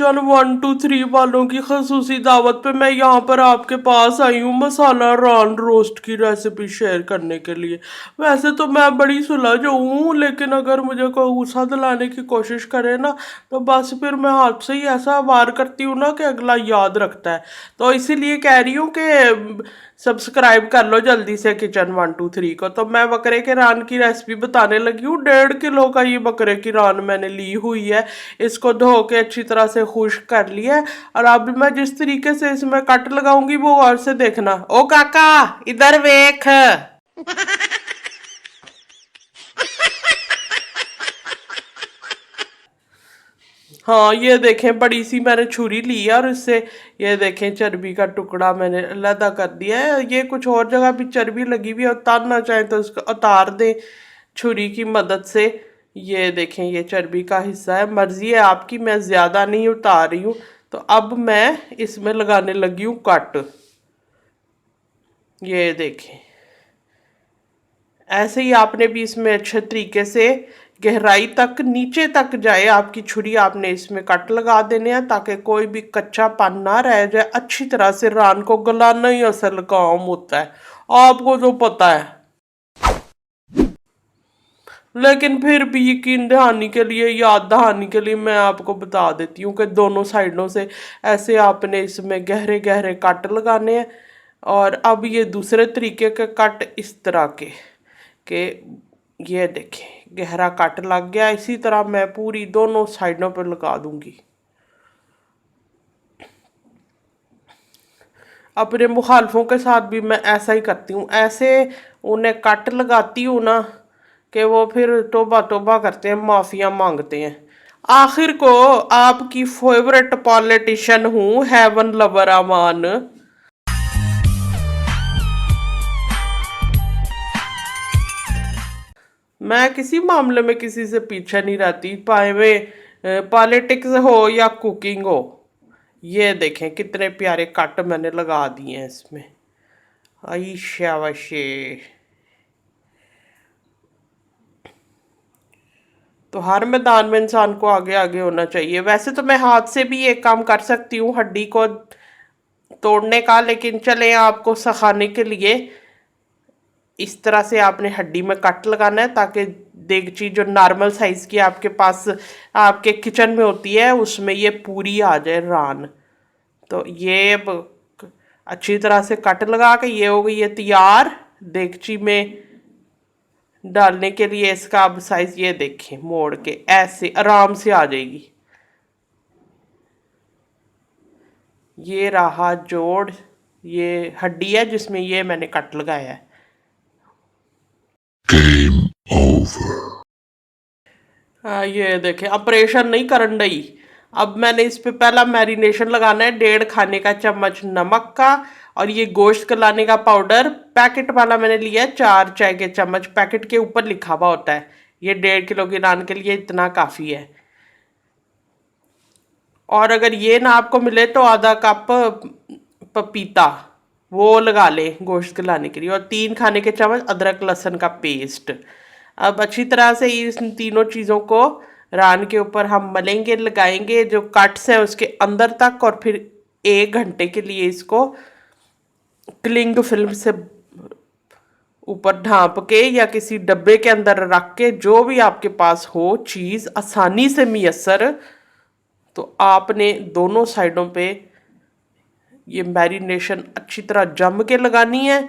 Kitchen 123 वालों की खसूसी दावत पे मैं यहाँ पर आपके पास आई हूँ मसाला रान रोस्ट की रेसिपी शेयर करने के लिए। वैसे तो मैं बड़ी सुलझ हूँ, लेकिन अगर मुझे कोई गुस्सा दिलाने की कोशिश करे ना तो बस फिर मैं हाथ से ही ऐसा वार करती हूँ ना कि अगला याद रखता है। तो इसीलिए कह रही हूँ कि सब्सक्राइब कर लो जल्दी से किचन 123 को। तो मैं बकरे के रान की रेसिपी बताने लगी हूँ। 1.5 किलो का ये बकरे की रान मैंने ली हुई है। इसको धो के अच्छी तरह से खुश्क कर लिया है। और अब मैं जिस तरीके से इसमें कट लगाऊंगी वो और से देखना। ओ काका इधर वेख। हाँ ये देखें, बड़ी सी मैंने छुरी ली है और इससे ये देखें चर्बी का टुकड़ा मैंने अलहदा कर दिया है। ये कुछ और जगह भी चर्बी लगी हुई है, उतारना चाहें तो उसको उतार दें छुरी की मदद से। ये देखें ये चर्बी का हिस्सा है, मर्जी है आपकी, मैं ज़्यादा नहीं उतार रही हूँ। तो अब मैं इसमें लगाने लगी हूँ कट। ये देखें ऐसे ही आपने भी इसमें अच्छे तरीके से गहराई तक नीचे तक जाए आपकी छुरी, आपने इसमें कट लगा देने हैं ताकि कोई भी कच्चापन ना रह जाए। अच्छी तरह से रान को गलाना ही असल काम होता है, आपको तो पता है। लेकिन फिर भी यकीन दहानी के लिए, याद दहानी के लिए मैं आपको बता देती हूँ कि दोनों साइडों से ऐसे आपने इसमें गहरे गहरे कट लगाने हैं। और अब ये दूसरे तरीके के कट इस तरह के ये देखें गहरा कट लग गया। इसी तरह मैं पूरी दोनों साइडों पर लगा दूंगी। अपने मुखालफों के साथ भी मैं ऐसा ही करती हूँ, ऐसे उन्हें कट लगाती हूँ ना कि वो फिर तोबा तोबा करते हैं, माफिया मांगते हैं। आखिर को आपकी फेवरेट पॉलिटिशियन हूँ, हेवन लवर अमान। मैं किसी मामले में किसी से पीछे नहीं रहती, पाए वे पॉलिटिक्स हो या कुकिंग हो। ये देखें कितने प्यारे कट मैंने लगा दिए हैं इसमें। आई शाबाशे। तो हर मैदान में इंसान को आगे आगे होना चाहिए। वैसे तो मैं हाथ से भी एक काम कर सकती हूँ हड्डी को तोड़ने का, लेकिन चले आपको सिखाने के लिए इस तरह से आपने हड्डी में कट लगाना है ताकि देगची जो नॉर्मल साइज़ की आपके पास आपके किचन में होती है उसमें ये पूरी आ जाए रान। तो ये अच्छी तरह से कट लगा के ये हो गई है तैयार देगची में डालने के लिए। इसका अब साइज ये देखें, मोड़ के ऐसे आराम से आ जाएगी। ये रहा जोड़, ये हड्डी है जिसमें ये मैंने कट लगाया है। Game over. हाँ ये देखें ऑपरेशन नहीं करन डई। अब मैंने इस पे पहला मैरिनेशन लगाना है 1.5 खाने का चम्मच नमक का। और ये गोश्त गलाने का पाउडर पैकेट वाला मैंने लिया है 4 चाय के चम्मच। पैकेट के ऊपर लिखा हुआ होता है। ये 1.5 किलो की नान के लिए इतना काफ़ी है। और अगर ये ना आपको मिले तो आधा कप पपीता वो लगा ले गोश्त गलाने के लिए। और 3 खाने के चम्मच अदरक लहसुन का पेस्ट। अब अच्छी तरह से इन तीनों चीज़ों को रान के ऊपर हम मलेंगे, लगाएंगे जो कट्स हैं उसके अंदर तक। और फिर 1 घंटे के लिए इसको क्लिंग फिल्म से ऊपर ढांप के या किसी डब्बे के अंदर रख के, जो भी आपके पास हो चीज़ आसानी से मियसर, तो आपने दोनों साइडों पे ये मैरिनेशन अच्छी तरह जम के लगानी है।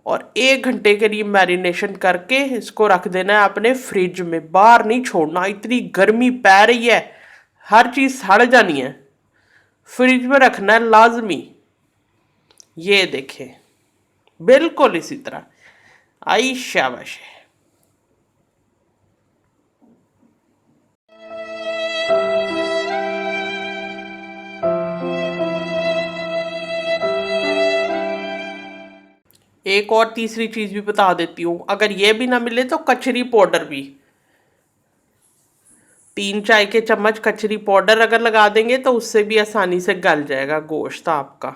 और 1 घंटे के लिए मैरिनेशन करके इसको रख देना है अपने फ्रिज में, बाहर नहीं छोड़ना। इतनी गर्मी पै रही है, हर चीज़ सड़ जानी है, फ्रिज में रखना है लाजमी। ये देखें बिल्कुल इसी तरह। आई शाबाश। एक और तीसरी चीज़ भी बता देती हूँ, अगर ये भी ना मिले तो कचरी पाउडर भी, 3 चाय के चम्मच कचरी पाउडर अगर लगा देंगे तो उससे भी आसानी से गल जाएगा गोश्त आपका।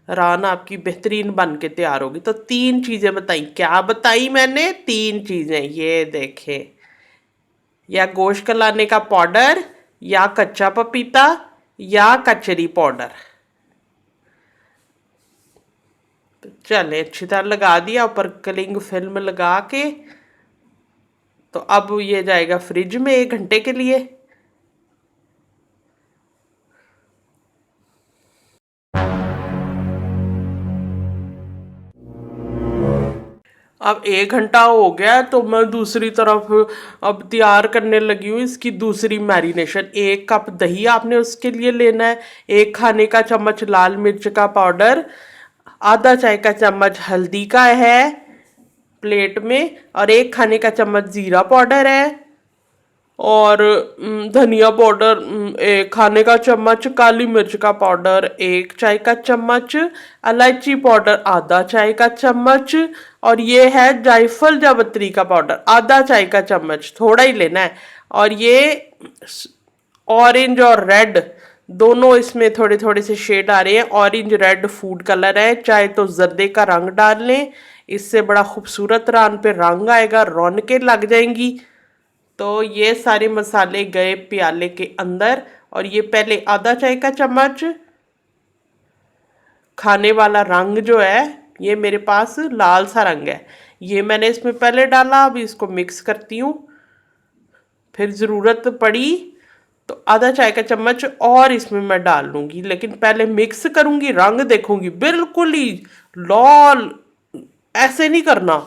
रान आपकी बेहतरीन बन के तैयार होगी। तो 3 चीज़ें बताई, क्या बताई मैंने? 3 चीज़ें। ये देखें, या गोश्त गलाने का पाउडर, या कच्चा पपीता, या कचरी पाउडर। तो चले अच्छी तरह लगा दिया, ऊपर क्लिंग फिल्म लगा के। तो अब ये जाएगा फ्रिज में 1 घंटे के लिए। अब 1 घंटा हो गया तो मैं दूसरी तरफ अब तैयार करने लगी हूँ इसकी दूसरी मैरिनेशन। 1 कप दही आपने उसके लिए लेना है, 1 खाने का चम्मच लाल मिर्च का पाउडर, आधा चाय का चम्मच हल्दी का है प्लेट में, और 1 खाने का चम्मच जीरा पाउडर है, और धनिया पाउडर 1 खाने का चम्मच, काली मिर्च का पाउडर 1 चाय का चम्मच, इलायची पाउडर आधा चाय का चम्मच, और ये है जायफल जावित्री का पाउडर आधा चाय का चम्मच, थोड़ा ही लेना है। और ये ऑरेंज और रेड दोनों इसमें थोड़े थोड़े से शेड आ रहे हैं। ऑरेंज रेड फूड कलर है, चाहे तो जर्दे का रंग डाल लें, इससे बड़ा खूबसूरत रान पे रंग आएगा, रौनकें लग जाएंगी। तो ये सारे मसाले गए प्याले के अंदर, और ये पहले आधा चाय का चम्मच खाने वाला रंग जो है, ये मेरे पास लाल सा रंग है, ये मैंने इसमें पहले डाला। अब इसको मिक्स करती हूँ, फिर ज़रूरत पड़ी तो आधा चाय का चम्मच और इसमें मैं डाल लूँगी, लेकिन पहले मिक्स करूँगी। रंग देखूँगी बिल्कुल ही लाल, ऐसे नहीं करना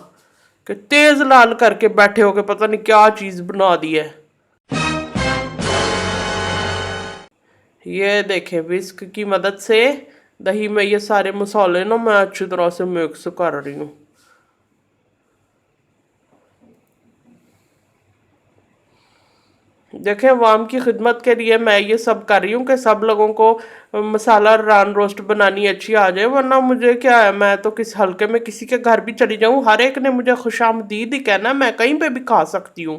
कि तेज लाल करके बैठे हो के पता नहीं क्या चीज़ बना दी है। ये देखें विस्क की मदद से दही में ये सारे मसाले ना मैं अच्छी तरह से मिक्स कर रही हूँ। देखें अवाम की खिदमत के लिए मैं ये सब कर रही हूँ कि सब लोगों को मसाला रान रोस्ट बनानी अच्छी आ जाए, वरना मुझे क्या है, मैं तो किस हल्के में किसी के घर भी चली जाऊँ, हर एक ने मुझे खुशामदीद ही कहना, मैं कहीं पे भी खा सकती हूँ।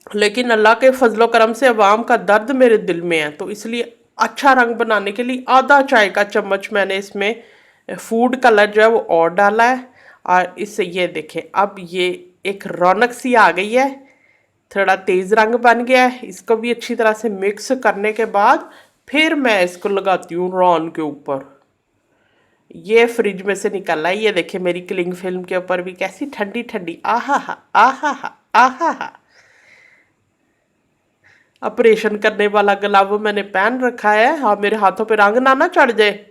लेकिन अल्लाह के फजलो करम से अवाम का दर्द मेरे दिल में है, तो इसलिए अच्छा रंग बनाने के लिए आधा चाय का चम्मच मैंने इसमें फूड कलर जो है वो और डाला है। और इससे ये देखें अब ये एक रौनक सी आ गई है, थोड़ा तेज़ रंग बन गया है। इसको भी अच्छी तरह से मिक्स करने के बाद फिर मैं इसको लगाती हूँ रॉन के ऊपर। ये फ्रिज में से निकल आई, ये देखिए मेरी क्लिंग फिल्म के ऊपर भी कैसी ठंडी ठंडी, आहा हा आहा हा आहा हा। ऑपरेशन करने वाला ग्लव मैंने पहन रखा है, हाँ मेरे हाथों पे रंग ना चढ़ जाए।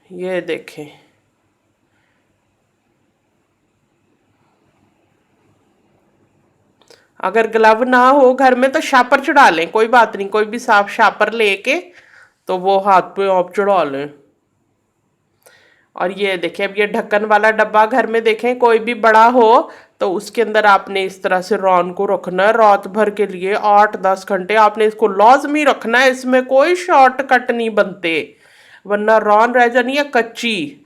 ये देखें अगर ग्लव ना हो घर में तो शापर चढ़ा लें, कोई बात नहीं, कोई भी साफ शापर लेके तो वो हाथ पे आप चढ़ा लें। और ये देखें अब ये ढक्कन वाला डब्बा घर में देखें कोई भी बड़ा हो तो उसके अंदर आपने इस तरह से रॉन को रखना है रात भर के लिए, 8-10 घंटे आपने इसको लाजमी रखना है। इसमें कोई शॉर्टकट नहीं बनते, वरना रॉन रह जानी है कच्ची।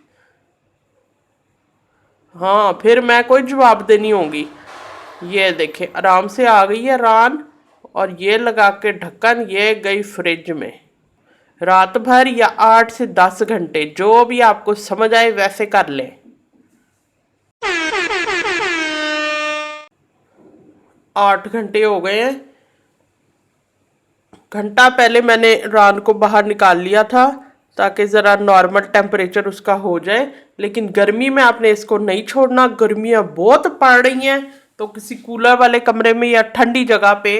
हाँ फिर मैं कोई जवाब देनी होगी। ये देखें आराम से आ गई है रान, और ये लगा के ढक्कन ये गई फ्रिज में रात भर या 8 से 10 घंटे, जो भी आपको समझ आए वैसे कर लें। 8 घंटे हो गए हैं, घंटा पहले मैंने रान को बाहर निकाल लिया था ताकि ज़रा नॉर्मल टेम्परेचर उसका हो जाए। लेकिन गर्मी में आपने इसको नहीं छोड़ना, गर्मियाँ बहुत पड़ रही हैं, तो किसी कूलर वाले कमरे में या ठंडी जगह पे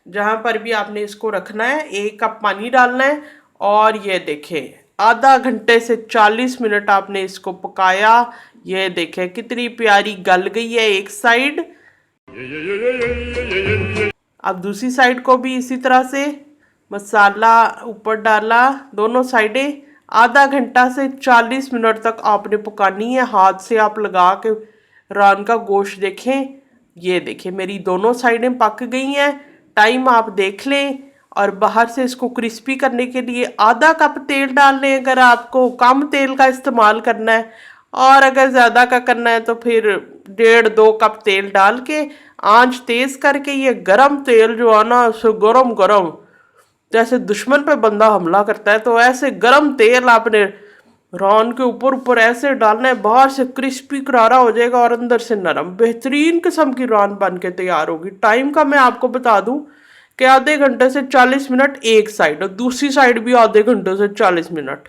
जहाँ पर भी आपने इसको रखना है। 1 कप पानी डालना है, और ये देखें आधा घंटे से 40 मिनट आपने इसको पकाया। ये देखें कितनी प्यारी गल गई है एक साइड। अब दूसरी साइड को भी इसी तरह से मसाला ऊपर डाला, दोनों साइडें आधा घंटा से 40 मिनट तक आपने पकानी है। हाथ से आप लगा के रान का गोश्त देखें, ये देखें मेरी दोनों साइडें पक गई हैं। टाइम आप देख लें, और बाहर से इसको क्रिस्पी करने के लिए आधा कप तेल डाल लें अगर आपको कम तेल का इस्तेमाल करना है, और अगर ज़्यादा का करना है तो फिर 1.5-2 कप तेल डाल के आंच तेज़ करके, ये गरम तेल जो है ना सो गरम गरम, जैसे दुश्मन पे बंदा हमला करता है तो ऐसे गरम तेल आपने रान के ऊपर ऊपर ऐसे डालना है, बाहर से क्रिस्पी करारा हो जाएगा और अंदर से नरम, बेहतरीन किस्म की रान बन के तैयार होगी। टाइम का मैं आपको बता दूं कि आधे घंटे से 40 मिनट एक साइड और दूसरी साइड भी आधे घंटे से 40 मिनट।